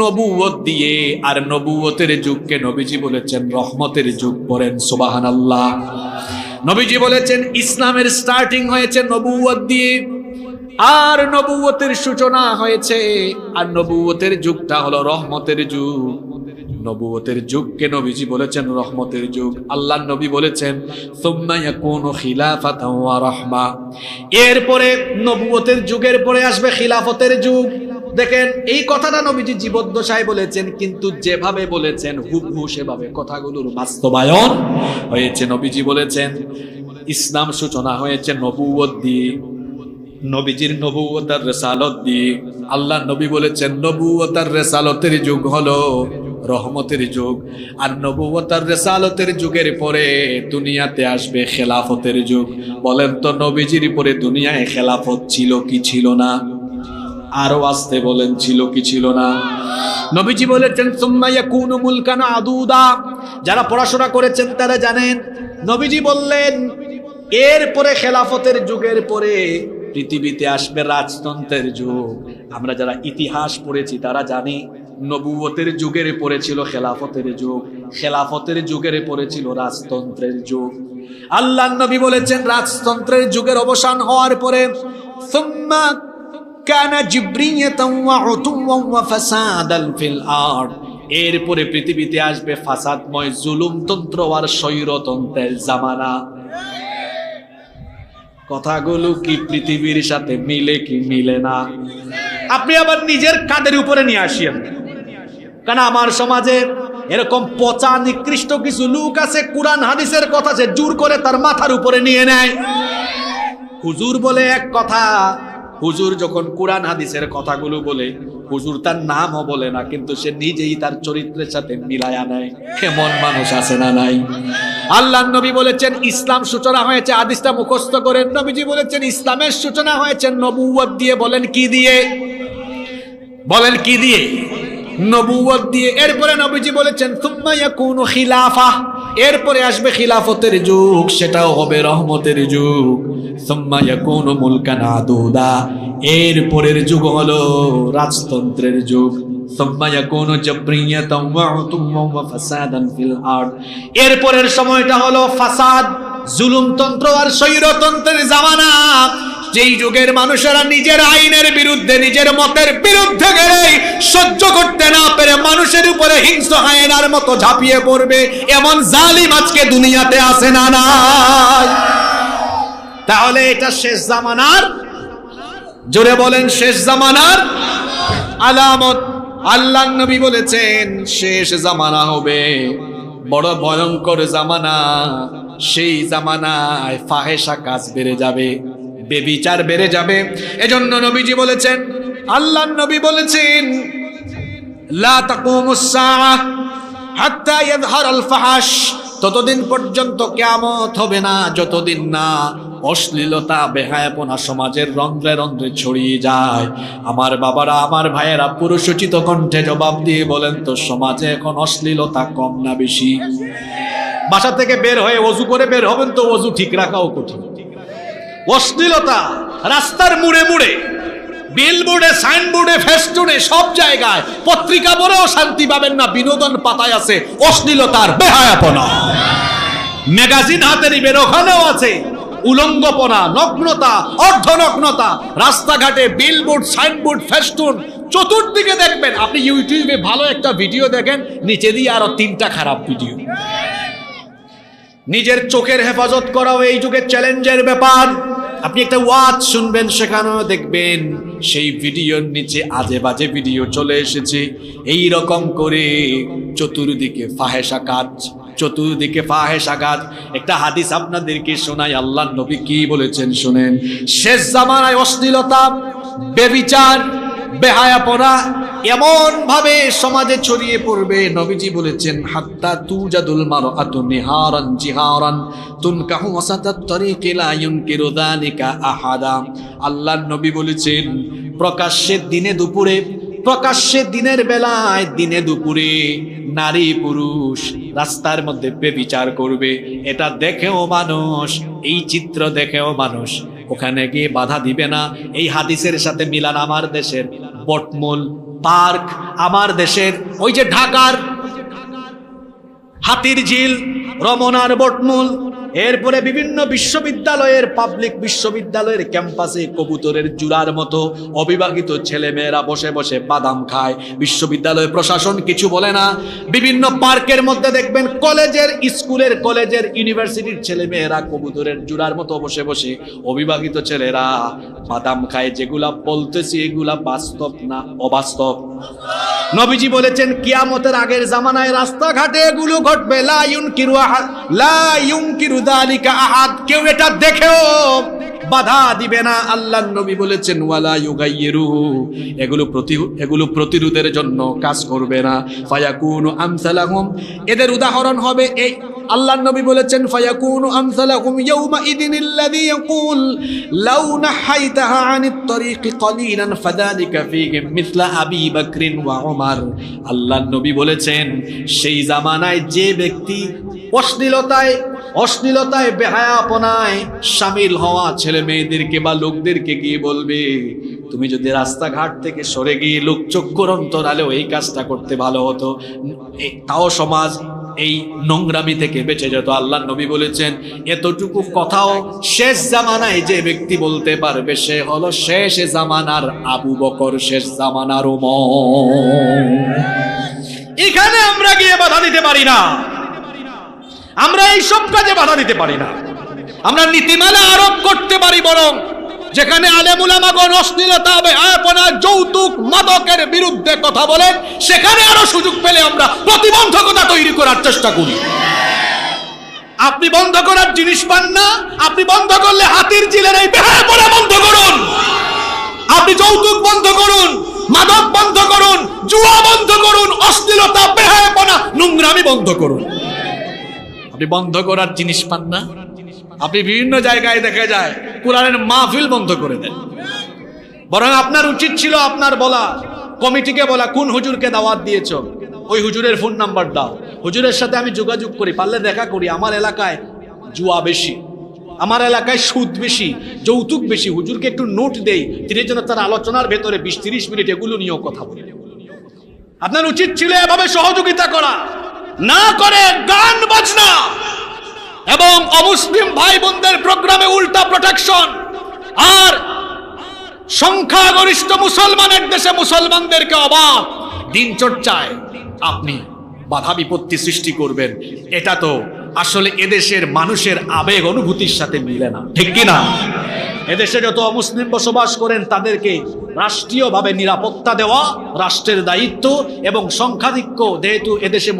[SPEAKER 1] নবুয়ত দিয়ে, আর নবুয়তের যুগকে নবীজি বলেছেন রহমতের যুগ। পড়েন সুবহানাল্লাহ। নবীজি বলেছেন ইসলামের স্টার্টিং হয়েছে নবুয়ত দিয়ে, আর নবুয়তের সূচনা হয়েছে, আর নবুয়তের যুগটা হলো রহমতের যুগ। নবুয়তের যুগকে নবীজি বলেছেন রহমতের যুগ। আল্লাহর নবী বলেছেন সুম্মা ইয়াকুনু খিলাফাতান ওয়া রাহমা, এরপরে নবুয়তের যুগের পরে আসবে খিলাফতের যুগ। দেখেন এই কথাটা নবীজি জীবদ্দশায় বলেছেন, কিন্তু যেভাবে বলেছেন হুবহু সেভাবে কথাগুলোর বাস্তবায়ন হয়েছে। নবীজি বলেছেন ইসলাম সূচনা হয়েছে নবুয়ত দিয়ে, নবীজির নবুয়ত আর রিসালত দিয়ে। আল্লাহ নবী বলেছেন নবুয়ত আর রিসালতের যুগ হলো রহমতের যুগ, আর নবুয়ত আর রিসালতের যুগের পরে দুনিয়াতে আসবে খেলাফতের যুগ। বলেন তো নবীজির পরে দুনিয়ায় খেলাফত ছিল কি ছিল না? আরো আসতে বলেন ছিল কি ছিল না? নবীজি বলেছেন সুম্মা ইয়াকুনু মুলকান আদুদা। যারা পড়াশোনা করেছেন তারা জানেন নবীজি বললেন এরপরে খেলাফতের যুগের পরে পৃথিবীতে আসবে রাজতন্ত্রের যুগ। আমরা যারা ইতিহাস পড়েছি তারা জানি নবুয়তের যুগের পরে ছিল খেলাফতের যুগ, খেলাফতের যুগের পরে ছিল রাজতন্ত্রের যুগ। আল্লাহর নবী বলেছেন রাজতন্ত্রের যুগের অবসান হওয়ার পরে সুম্মা কানা জিবরিয়াতান ওয়া উতুওয়ান ওয়া ফাসাদান ফিল আরদ, এরপরে পৃথিবীতে আসবে ফাসাদময় জুলুমতন্ত্র আর স্বৈরতন্ত্রের জামানা। কথাগুলো কি পৃথিবীর সাথে মিলে কি মিলে না? আপনি আবার নিজের কাঁধের উপরে নিয়ে আসেন, কারণ আমার সমাজে এরকম পচা নিকৃষ্ট কিছু লোক আছে, কুরআন হাদিসের কথা সে জোর করে তার মাথার উপরে নিয়ে নেয়। হুজুর বলে এক কথা, হুজুর যখন কুরআন হাদিসের কথাগুলো বলে হুজুর তার নামও বলে না, কিন্তু সে নিজেই তার চরিত্রের সাথে মিলায়া নেয়। এমন মানুষ আছে না নাই? আল্লাহর নবী বলেছেন ইসলাম সূচনা হয়েছে, হাদিসটা মুখস্থ করেন। নবীজি বলেছেন ইসলামের সূচনা হয়েছে নবুয়ত দিয়ে। বলেন কি দিয়ে? বলেন কি দিয়ে? নবুয়ত দিয়ে। এরপরে নবীজি বলেছেন সুম্মা ইয়াকুনু খিলাফা, এরপরে আসবে খিলাফতের যুগ, সেটাও হবে রহমতের যুগ। সুম্মা ইয়াকুনু মুলকান আদুদা, এরপরের যুগ হলো রাজতন্ত্রের যুগ। সুম্মা ইয়াকুনু জাবরিয়াতান ওয়া উতুওয়ান ওয়া ফাসাদান ফিল আরদ, এরপরের সময়টা হলো ফাসাদ, জুলুমতন্ত্র আর স্বৈরতন্ত্রের জামানা। যেই যুগের মানুষেরা নিজের আইনের বিরুদ্ধে, নিজের মতের বিরুদ্ধে গেলে সহ্য করতে না পেরে মানুষের উপরে হিংস্র হায়নার মতো ঝাঁপিয়ে পড়বে, এমন জালিম আজকে দুনিয়াতে আছে না নাই? তাহলে এটা শেষ জামানার, জোরে বলেন, শেষ জামানার আলামত। আল্লাহর নবী বলেছেন শেষ জামানা হবে বড় ভয়ঙ্কর জামানা। সেই জামানায় ফাহেশা কাজ বেড়ে যাবে, বেবিচার বেড়ে যাবে। এজন্য নবীজি বলেছেন, আল্লাহর নবী বলেছেন, লা তাকুমুস সাআহ হাত্তা ইয়াযহারাল ফাহাশ, ততদিন পর্যন্ত কিয়ামত হবে না যতদিন না অশ্লীলতা, বেহায়াপনা সমাজের রন্ধ্রে রন্ধ্রে ছড়িয়ে যায়। আমার বাবারা, আমার ভাইয়েরা, পুরুষোচিত কণ্ঠে জবাব দিয়ে বলেন তো, সমাজে এখন অশ্লীলতা কম না বেশি? বাসা থেকে বের হয়ে ওযু করে বের হবেন তো ওযু ঠিক রাখাও কঠিন। অশ্লীলতা রাস্তার মুড়ে মুড়ে, বিলবোর্ডে, সাইনবোর্ডে, ফেস্টুনে, সব জায়গায়, পত্রিকা পড়েও শান্তি পাবেন না, বিনোদন পাতায় আছে অশ্লীলতার বেহায়াপনা। ম্যাগাজিন হাতে নিবেন, ওখানেও আছে উলঙ্গপনা, নগ্নতা, অর্ধনগ্নতা। রাস্তাঘাটে বিলবোর্ড, সাইনবোর্ড, ফেস্টুন, চতুর্দিকে দেখবেন। আপনি ইউটিউবে ভালো একটা ভিডিও দেখেন, নিচে দিয়ে আরো 3টা খারাপ ভিডিও। নিজের চোখের হেফাজত করাও এই যুগের চ্যালেঞ্জের ব্যাপার। আপনি একটা ওয়াজ শুনবেন, সেখানেও দেখবেন সেই ভিডিওর নিচে আজে বাজে ভিডিও চলে এসেছে। এই রকম করে চতুর্দিকে ফাহেশা কাজ, চতুর্দিকে ফাহেশা কাজ। একটা হাদিস আপনাদেরকে শোনাই, আল্লাহর নবী কি বলেছেন শুনেন। শেষ জামানায় অশ্লীলতা, বেবিচার, বেহায়াপনা এমন ভাবে সমাজে ছড়িয়ে পড়বে, নবীজি বলেছেন, হাত্তা তুজাদুল মারআতু নিহারান জিহারান তুনকাহু ওয়াসাতাত তরিকি লা ইউনকিরু যালিকা আহাদা। আল্লাহর নবী বলেছেন, প্রকাশ্যে দিনে দুপুরে, প্রকাশ্যে দিনের বেলায়, দিনে দুপুরে নারী পুরুষ রাস্তার মধ্যে বেবিচার করবে। এটা দেখেও মানুষ, এই চিত্র দেখেও মানুষ ওখানে গিয়ে বাধা দিবে না। এই হাদিসের সাথে মিলান আমার দেশের বটমূল পার্ক, আমার দেশের ওই যে ঢাকার হাতির ঝিল, রমনার বটমূল, এরপরে বিভিন্ন বিশ্ববিদ্যালয়ের, পাবলিক বিশ্ববিদ্যালয়ের ক্যাম্পাসে কবুতরের জুড়ার মতো অবিবাহিত ছেলে মেয়েরা বসে বসে বাদাম খায়। বিশ্ববিদ্যালয় প্রশাসন কিছু বলে না। বিভিন্ন পার্কের মধ্যে দেখবেন কলেজের, স্কুলের, কলেজের, ইউনিভার্সিটির ছেলে মেয়েরা কবুতরের জুড়ার মতো বসে বসে, অবিবাহিত ছেলেরা বাদাম খায়। যেগুলা বলতেছি এগুলা বাস্তব না অবাস্তব? নবীজি বলেছেন, কিয়ামতের আগের জামানায় রাস্তাঘাটে এগুলো ঘটবে। লা ইউনকিরু যালিকা আহাদ, কেউ এটা দেখেও বাধা দিবে না। আল্লাহর নবী বলেছেন, ওয়ালা ইউগাইয়িরুহু, এগুলো প্রতিরোধের জন্য কাজ করবে না। ফায়াকুনু আমসালাহুম, এদের উদাহরণ হবে এই। আল্লাহর নবী বলেছেন, ফায়াকুনু আমসালাহুম ইয়াউমা ইদিনিল্লাযী ইয়াকুল লাউ নাহাইতাহা আনিত তরিকি কলিলান ফাযালিকা ফীহিম মিসলা আবী বকরিন ওয়া উমর। আল্লাহর নবী বলেছেন, সেই জামানায় যে ব্যক্তি অশ্লীলতায় বেহায়াপনায় শামিল হওয়া ছেলে মেয়েদেরকে বা লোকদেরকে গিয়ে বলবে, তুমি যদি রাস্তাঘাট থেকে সরে গিয়ে লোকচক্ষুর অন্তরালেও এই কাজটা করতে ভালো হতো, তাও সমাজ এই নোংরামি থেকে বেঁচে যেত। আল্লাহর নবী বলেছেন, এতটুকু কথাও শেষ জামানায় যে ব্যক্তি বলতে পারবে, সে হলো শেষ জামানার আবু বকর, শেষ জামানার ওমর। এখানে আমরা গিয়ে বাধা দিতে পারি না, আমরা এই সব কাজে বাধা দিতে পারি না। আমরা নীতিমালা আরোপ করতে পারি, বরং যেখানে আলেম উলামাগণ অশ্লীলতা, বেহায়াপনা, যৌতুক, মাদকের বিরুদ্ধে কথা বলেন, সেখানে আরো সুযোগ পেলে আমরা প্রতিবন্ধকতা তৈরি করার চেষ্টা করি। আপনি বন্ধ করার জিনিস পান না, আপনি বন্ধ করলে হাতির ঝিলের এই বেহায়াপনা বন্ধ করুন, আপনি যৌতুক বন্ধ করুন, মাদক বন্ধ করুন, জুয়া বন্ধ করুন, অশ্লীলতা, বেহায়াপনা, নোংরামি বন্ধ করুন। আপনি বন্ধ করার জিনিস পান না, আপনি বিভিন্ন জায়গায় দেখা যায় কোরআনের মাহফিল বন্ধ করে দেন। বরং আপনার উচিত ছিল আপনার বলা, কমিটিকে বলা, কোন হুজুরকে দাওয়াত দিয়েছো, ওই হুজুরের ফোন নাম্বার দাও, হুজুরের সাথে আমি যোগাযোগ করি, পারলে দেখা করি। আমার এলাকায় জুয়া বেশি, আমার এলাকায় সুদ বেশি, যৌতুক বেশি। হুজুরকে একটু নোট দেই, তিনি যেন তার আলোচনার ভেতরে 20-30 মিনিট এগুলো নিয়েও কথা বলে। আপনার উচিত ছিল এভাবে সহযোগিতা করা, না করে গান বাজনা এবং অমুসলিম ভাই বোনদের প্রোগ্রামে উল্টা প্রোটেকশন, আর সংখ্যাগরিষ্ঠ মুসলমানের দেশে মুসলমানদেরকে অবাধ দিন চর্চায় আপনি বাধা বিপত্তি সৃষ্টি করবেন। এটা তো আসলে এদেশের মানুষের আবেগ অনুভূতির সাথে মিলে না, ঠিক কি না? এদেশে যত অমুসলিম বসবাস করেন তাদেরকে রাষ্ট্রীয়ভাবে নিরাপত্তা দেওয়া রাষ্ট্রের দায়িত্ব, এবং সংখ্যাধিক্য যেহেতু এদেশে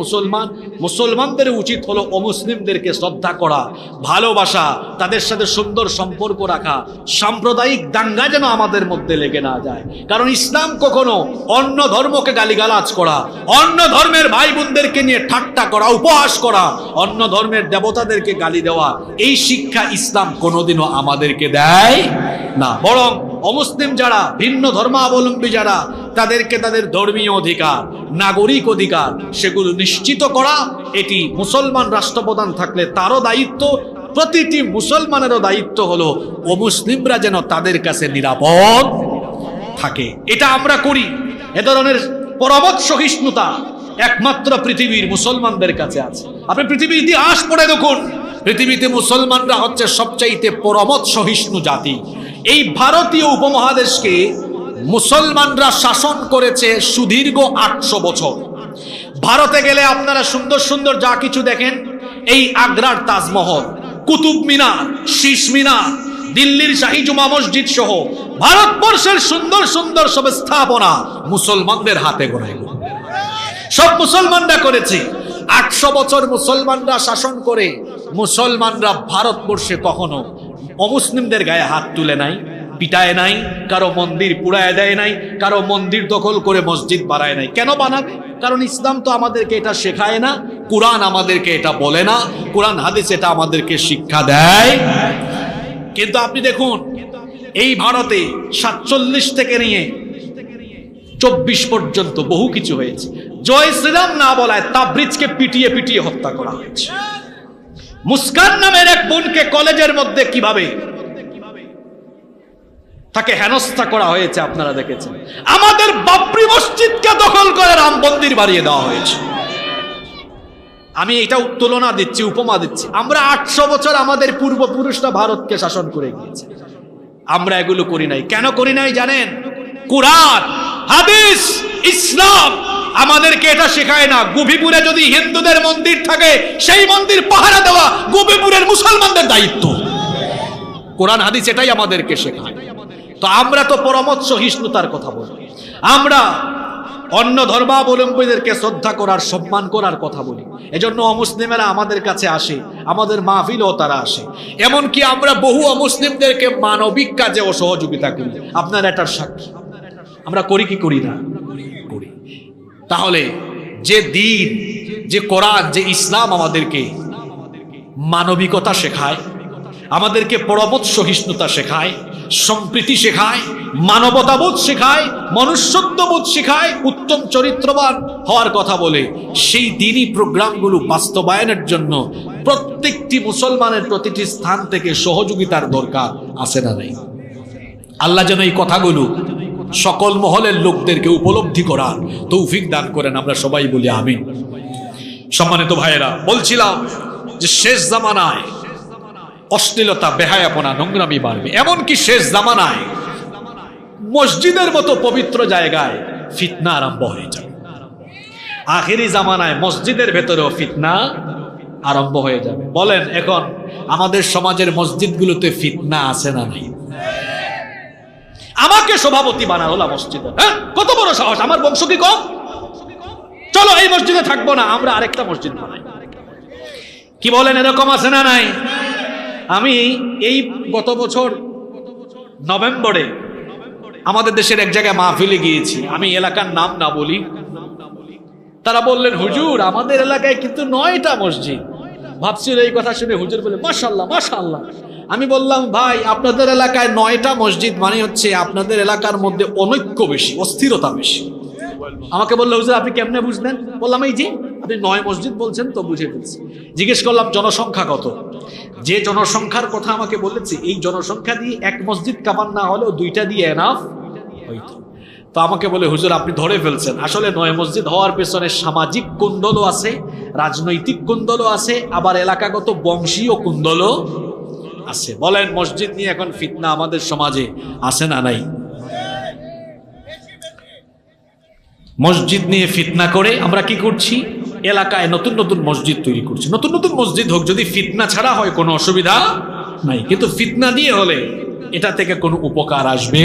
[SPEAKER 1] মুসলমানদের উচিত হলো অমুসলিমদেরকে শ্রদ্ধা করা, ভালোবাসা, তাদের সাথে সুন্দর সম্পর্ক রাখা। সাম্প্রদায়িক দাঙ্গা যেন আমাদের মধ্যে লেগে না যায়, কারণ ইসলাম কখনো অন্য ধর্মকে গালিগালাজ করা, অন্য ধর্মের ভাই বোনদেরকে নিয়ে ঠাট্টা করা, উপহাস করা, অন্য ধর্মের দেবতাদেরকে গালি দেওয়া, এই শিক্ষা ইসলাম কোনোদিনও আমাদেরকে দেয় না। বরং অমুসলিম যারা, ভিন্ন ধর্মাবলম্বী যারা, তাদেরকে তাদের ধর্মীয় অধিকার, নাগরিক অধিকার সেগুলো নিশ্চিত করা, এটি মুসলমান রাষ্ট্রপ্রধান থাকলে তারও দায়িত্ব। প্রতিটি মুসলমানেরও দায়িত্ব হলো অমুসলিমরা যেন তাদের কাছে নিরাপদ থাকে। এটা আমরা করি। এ ধরনের পরমত সহিষ্ণুতা একমাত্র পৃথিবীর মুসলমানদের কাছে আছে। আপনি পৃথিবীর ইতিহাস পড়ে দেখুন, পৃথিবীতে মুসলমানরা হচ্ছে সবচাইতে পরমত সহিষ্ণু জাতি। এই ভারতীয় উপমহাদেশকে মুসলমানরা শাসন করেছে সুদীর্ঘ 800 বছর। ভারতে গেলে আপনারা সুন্দর সুন্দর যা কিছু দেখেন, এই আগ্রার তাজমহল, কুতুব মিনার, শীষ মিনার, দিল্লির শাহী জুমা মসজিদ সহ ভারতবর্ষের সুন্দর সুন্দর সব স্থাপনা মুসলমানদের হাতে গড়ে, সব মুসলমানরা করেছে। 800 বছর মুসলমানরা শাসন করে মুসলমানরা ভারতবর্ষে কখনো অমুসলিমদের গায়ে হাত তুলে নাই, পিটায় নাই, কারো মন্দির পুড়ায় দেয় নাই, কারো মন্দির দখল করে মসজিদ বানায় নাই। কেন বানাবে? কারণ ইসলাম তো আমাদেরকে এটা শেখায় না, কুরআন আমাদেরকে এটা বলে না, কুরআন হাদিস এটা আমাদেরকে শিক্ষা দেয়। কিন্তু আপনি দেখুন, এই ভারতে 47 থেকে নিয়ে 24 পর্যন্ত বহু কিছু হয়েছে। জয় শ্রীরাম না বলায় তাবরিজকে পিটিয়ে পিটিয়ে হত্যা করা হয়েছে। মুস্কান নামের এক বোনকে কলেজের মধ্যে কিভাবে তাকে হেনস্থা করা হয়েছে আপনারা দেখেছেন। আমাদের বাবরি মসজিদকে দখল করে রাম মন্দির বানিয়ে দেওয়া হয়েছে। আমি এটা তুলনা দিচ্ছি, উপমা দিচ্ছি। আমরা 800 বছর আমাদের পূর্বপুরুষরা ভারতকে শাসন করে গিয়েছে, আমরা এগুলো করি নাই। কেন করি নাই জানেন? কুরআন, হাদিস, ইসলাম আমাদেরকে এটা শেখায় না। গোপীপুরে যদি হিন্দুদের মন্দির থাকে, সেই মন্দির পাহারা দেওয়া গোপীপুরের মুসলমানদের দায়িত্ব। কোরআন হাদিস এটাই আমাদেরকে শেখায়। তো আমরা তো পরমত সহিষ্ণুতার কথা বলি, আমরা অন্য ধর্মাবলম্বীদেরকে শ্রদ্ধা করার, সম্মান করার কথা বলি। এজন্য অমুসলিমেরা আমাদের কাছে আসে, আমাদের মাহফিলেও তারা আসে। এমনকি আমরা বহু অমুসলিমদেরকে মানবিক কাজেও সহযোগিতা করি। আপনার এটার সাক্ষী। আমরা করি কি করি না? করি। তাহলে যে দিন, যে কোরআন, যে ইসলাম আমাদেরকে মানবিকতা শেখায়, আমাদেরকে পরমত সহিষ্ণুতা শেখায়, সম্প্রীতি শেখায়, মানবতাবোধ শেখায়, মনুষ্যত্ববোধ শেখায়, উত্তম চরিত্রবান হওয়ার কথা বলে, সেই দিনই প্রোগ্রামগুলো বাস্তবায়নের জন্য প্রত্যেকটি মুসলমানের প্রতিটি স্থান থেকে সহযোগিতার দরকার আছে না নাই? আল্লাহ যেন এই কথাগুলো সকল মহলের লোকদেরকে উপলব্ধি করার তৌফিক দান করেন। আমরা সবাই বলি আমিন। সম্মানিত ভাইয়েরা, বলছিলাম যে শেষ জামানায় অশ্লীলতা, বেহায়াপনা, নোংরামি বাড়বে। এমনকি শেষ জামানায় মসজিদের মতো পবিত্র জায়গায় ফিতনা আরম্ভ হয়ে যাবে। আখেরি জামানায় মসজিদের ভেতরেও ফিতনা আরম্ভ হয়ে যাবে। বলেন, এখন আমাদের সমাজের মসজিদগুলোতে ফিতনা আছে না নাই? আমাকে সভাপতি বানালো মসজিদে, হ্যাঁ, কত বড় সাহস! আমার বংশ কি কম? চলো এই মসজিদে থাকবো না, আমরা আরেকটা মসজিদ বানাই। কি বলেন, এরকম আছে না নাই? আমি এই গত বছর নভেম্বরে আমাদের দেশের এক জায়গায় মাহফিলে গিয়েছি, আমি এলাকার নাম না বলি। তারা বললেন, হুজুর আমাদের এলাকায় কিন্তু 9টা মসজিদ। ভাবছিল এই কথা শুনে হুজুর বলে, মাশাআল্লাহ মাশাআল্লাহ। আমি বললাম, ভাই আপনাদের এলাকায় 9টা মসজিদ মানে হচ্ছে আপনাদের এলাকার মধ্যে অনৈক্য বেশি, অস্থিরতা বেশি। আমাকে বললো, হুজুর আপনি কেমনে বুঝলেন? বললাম, এই যে আপনি 9 মসজিদ বলছেন তো বুঝে ফেলছি। জিজ্ঞেস করলাম জনসংখ্যা কত? যে জনসংখ্যার কথা আমাকে বলেছে এই জনসংখ্যা দিয়ে এক মসজিদ কামান না হলেও 2টা দিয়ে এনাফ হইতো। তো আমাকে বলে হুজুর আপনি ধরে ফেলছেন, আসলে 9 মসজিদ হওয়ার পেছনে সামাজিক কুন্দলও আছে, রাজনৈতিক কুন্দলও আছে, আবার এলাকাগত বংশীয় কুন্দলও আছে। বলেন মসজিদ নিয়ে এখন ফিতনা আমাদের সমাজে আছে না নাই? মসজিদ নিয়ে ফিতনা করে আমরা কি করছি? এলাকায় নতুন নতুন মসজিদ তৈরি করছি। নতুন নতুন মসজিদ হোক, যদি ফিতনা ছাড়া হয় কোনো অসুবিধা নাই, কিন্তু ফিতনা দিয়ে হলে এটা থেকে কোনো উপকার আসবে